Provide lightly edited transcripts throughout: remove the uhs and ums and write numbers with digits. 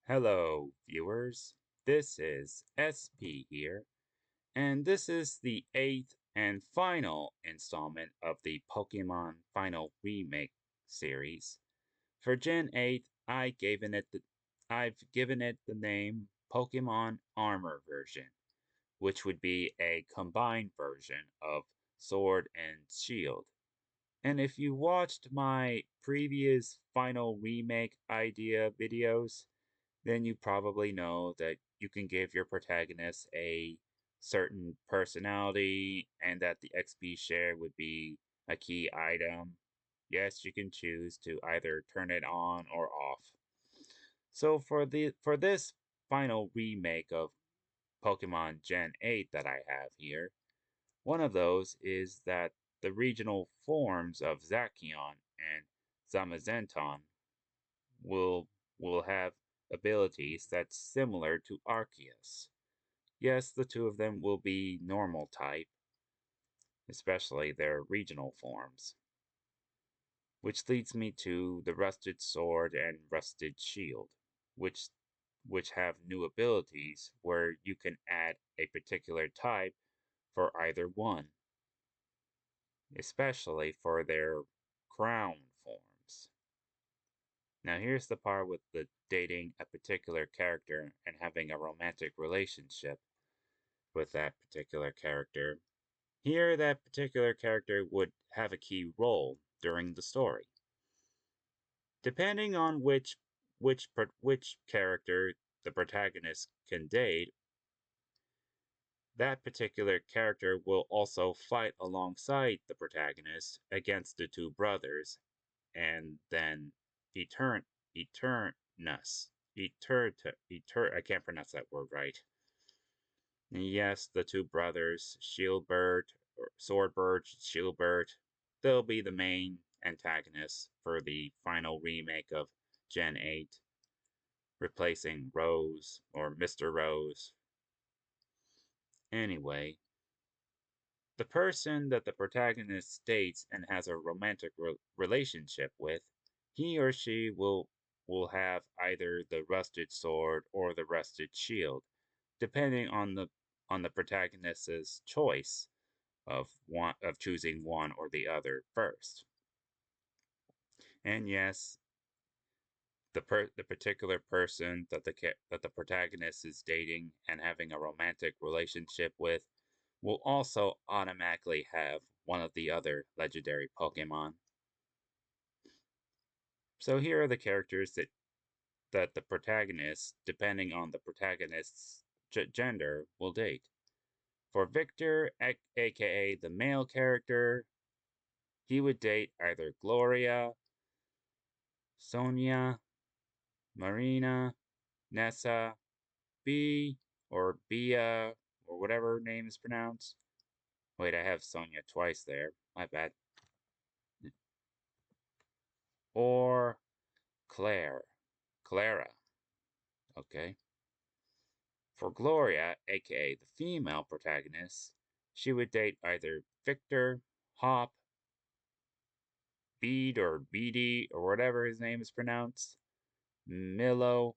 Hello, viewers. This is SP here, and this is the 8th and final installment of the Pokémon Final Remake series. For Gen 8, I've given it the name Pokémon Armor version, which would be a combined version of Sword and Shield. And if you watched my previous Final Remake idea videos, then you probably know that you can give your protagonist a certain personality and that the XP share would be a key item. Yes, you can choose to either turn it on or off. So for this final remake of Pokemon Gen 8 that I have here, one of those is that the regional forms of Zacian and Zamazenton will will have abilities that's similar to Arceus. Yes, the two of them will be normal type, especially their regional forms. Which leads me to the Rusted Sword and Rusted Shield, which have new abilities where you can add a particular type for either one, especially for their crown forms. Now here's the part with the dating a particular character and having a romantic relationship with that particular character. Here, that particular character would have a key role during the story. Depending on which character the protagonist can date, that particular character will also fight alongside the protagonist against the two brothers, and then etern eternus I can't pronounce that word right. Yes, the two brothers, Shieldbird, or Swordbird, Shieldbird, they'll be the main antagonists for the final remake of Gen 8, replacing Rose or Mr. Rose. Anyway, the person that the protagonist dates and has a romantic relationship with, he or she will have either the rusted sword or the rusted shield, depending on the protagonist's choice of choosing one or the other first. And yes, the particular person that the protagonist is dating and having a romantic relationship with will also automatically have one of the other legendary Pokemon. So here are the characters that the protagonist, depending on the protagonist's gender, will date. For Victor, aka the male character, he would date either Gloria, Sonia, Marina, Nessa, B, or Bia, or whatever her name is pronounced. Wait, I have Sonia twice there. My bad. Or Claire. Clara. Okay. For Gloria, aka the female protagonist, she would date either Victor, Hop, Bede or Beady, or whatever his name is pronounced, Milo,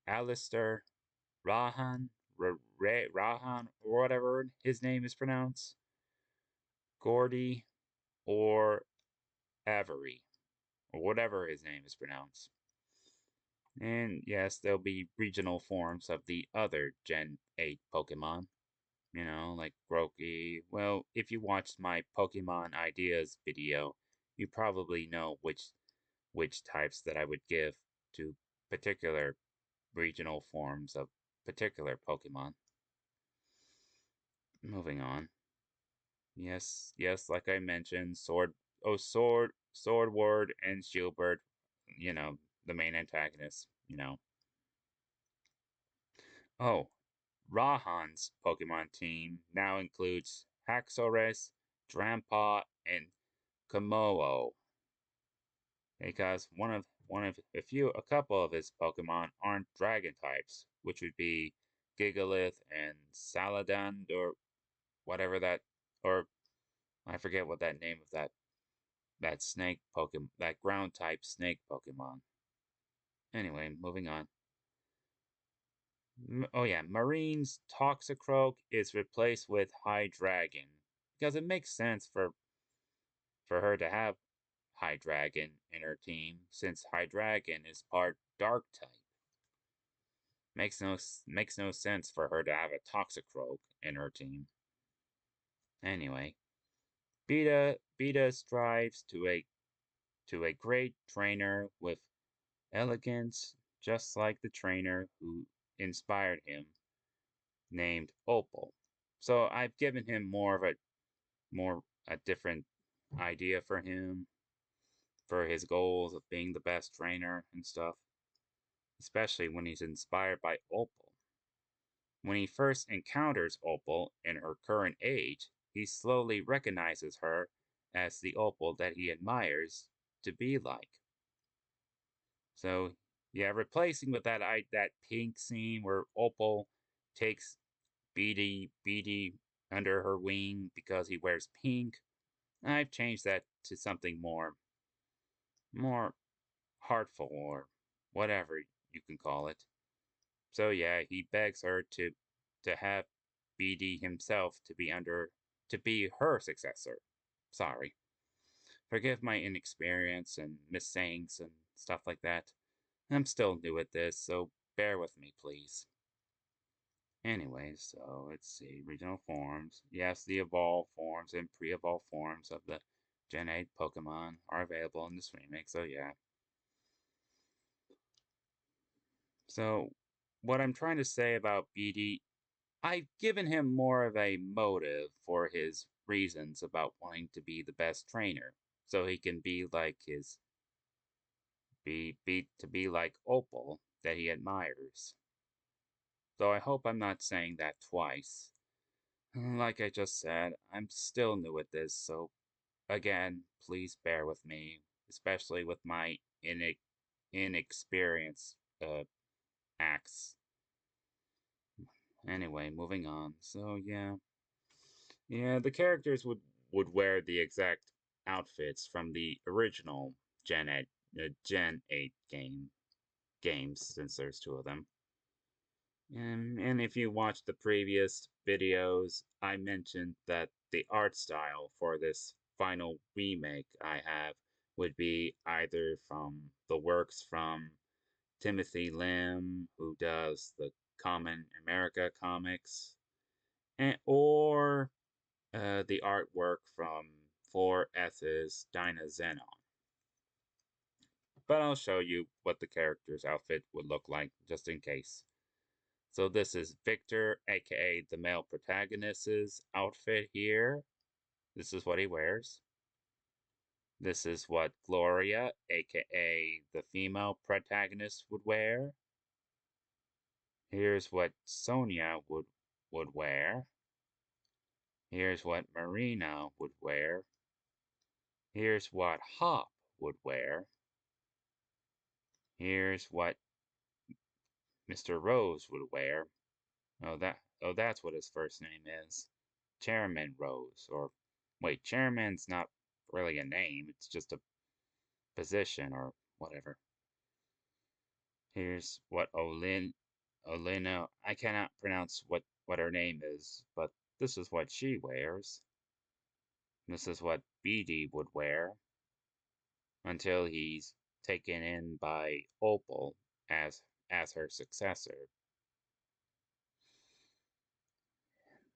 Alistair, Rahan, Rahan, or whatever his name is pronounced, Gordy, or Avery, or whatever his name is pronounced. And yes, there'll be regional forms of the other Gen 8 Pokemon. You know, like Groki. Well, if you watched my Pokemon Ideas video, you probably know which types that I would give to particular regional forms of particular Pokemon. Moving on. Yes, like I mentioned, Swordward, and Shieldbird, the main antagonists, Oh, Rahan's Pokemon team now includes Haxorus, Drampa, and Komodo, because a couple of his Pokemon aren't Dragon types, which would be Gigalith and Saladin, or whatever that, or I forget what that name of that ground type snake Pokemon. Anyway, moving on. Oh yeah, Marine's Toxicroak is replaced with Hydreigon because it makes sense for her to have Hydreigon in her team since Hydreigon is part Dark type. Makes no sense for her to have a Toxicroak in her team. Anyway, Beta strives to a great trainer with elegance, just like the trainer who inspired him, named Opal. So I've given him more a different idea for him for his goals of being the best trainer and stuff, especially when he's inspired by Opal. When he first encounters Opal in her current age, he slowly recognizes her as the Opal that he admires to be like. So yeah, replacing with that pink scene where Opal takes Beady under her wing because he wears pink, I've changed that to something more heartful or whatever you can call it. So yeah, he begs her to have BD himself to be her successor. Sorry. Forgive my inexperience and missayings and stuff like that. I'm still new at this, so bear with me, please. Anyway, so let's see. Regional forms. Yes, the evolved forms and pre-evolved forms of the Gen 8 Pokemon are available in this remake, so yeah. So, what I'm trying to say about BD, I've given him more of a motive for his reasons about wanting to be the best trainer, so he can be like his be like Opal that he admires. Though I hope I'm not saying that twice. Like I just said, I'm still new at this, so again, please bear with me, especially with my inexperienced acts. Anyway, moving on. So yeah, the characters would wear the exact outfits from the original Gen 8 games, since there's two of them. And if you watched the previous videos, I mentioned that the art style for this final remake I have would be either from the works from Timothy Lim, who does the Common America comics, or the artwork from 4S's Dinah Zenon. But I'll show you what the character's outfit would look like, just in case. So this is Victor, aka the male protagonist's outfit here. This is what he wears. This is what Gloria, aka the female protagonist, would wear. Here's what Sonia would wear. Here's what Marina would wear. Here's what Hop would wear. Here's what Mr. Rose would wear. That's what his first name is. Chairman Rose, or wait, Chairman's not really a name, it's just a position or whatever. Here's what Olina, I cannot pronounce what her name is, but this is what she wears. This is what BD would wear until he's taken in by Opal as her successor.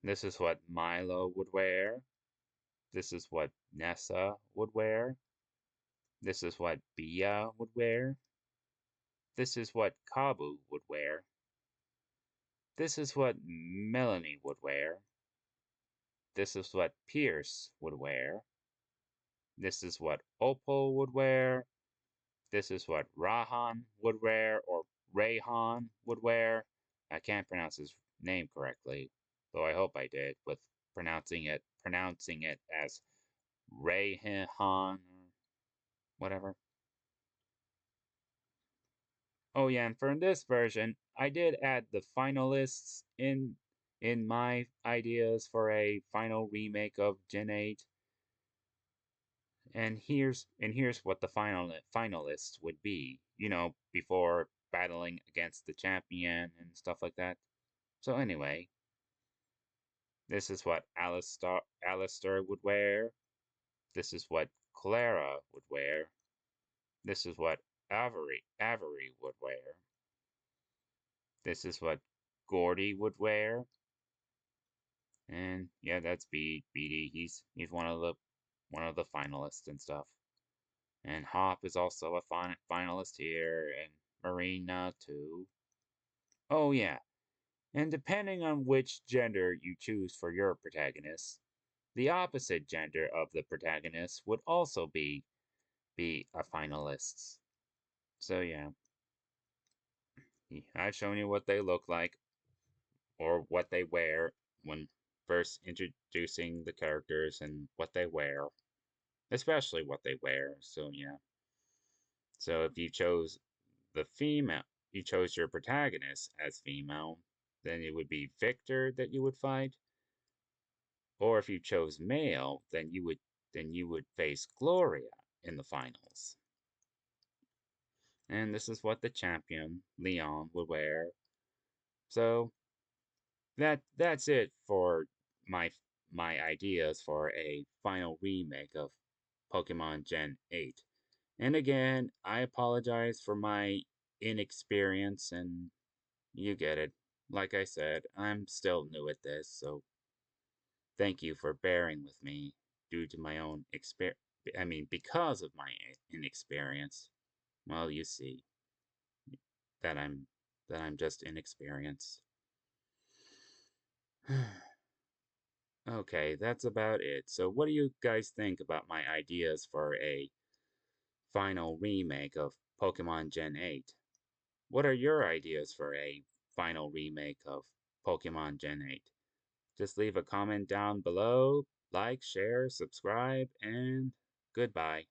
This is what Milo would wear. This is what Nessa would wear. This is what Bia would wear. This is what Kabu would wear. This is what Melanie would wear. This is what Pierce would wear. This is what Opal would wear. This is what Rahan would wear, or Rayhan would wear. I can't pronounce his name correctly, though I hope I did, with pronouncing it as Rayhan or whatever. Oh yeah, and for this version, I did add the finalists in my ideas for a final remake of Gen 8. And here's what the finalists would be, before battling against that's the champion and stuff like that. So anyway, this is what Alistair would wear. This is what Clara would wear. This is what Avery would wear. This is what Gordy would wear. And yeah, that's BD. He's one of the finalists and stuff. And Hop is also a finalist here, and Marina too. Oh yeah, and depending on which gender you choose for your protagonist, the opposite gender of the protagonist would also be a finalist. So yeah, I've shown you what they look like or what they wear when first introducing the characters and what they wear, especially what they wear. So yeah. So if you chose the female, you chose your protagonist as female, then it would be Victor that you would fight. Or if you chose male, then you would face Gloria in the finals. And this is what the champion, Leon, would wear. So that's it for my my ideas for a final remake of Pokemon Gen 8. And again, I apologize for my inexperience, and you get it. Like I said, I'm still new at this, so thank you for bearing with me due to my own because of my inexperience. Well, you see that I'm just inexperienced. Okay, that's about it. So what do you guys think about my ideas for a final remake of Pokemon Gen 8? What are your ideas for a final remake of Pokemon Gen 8? Just leave a comment down below, like, share, subscribe, and goodbye.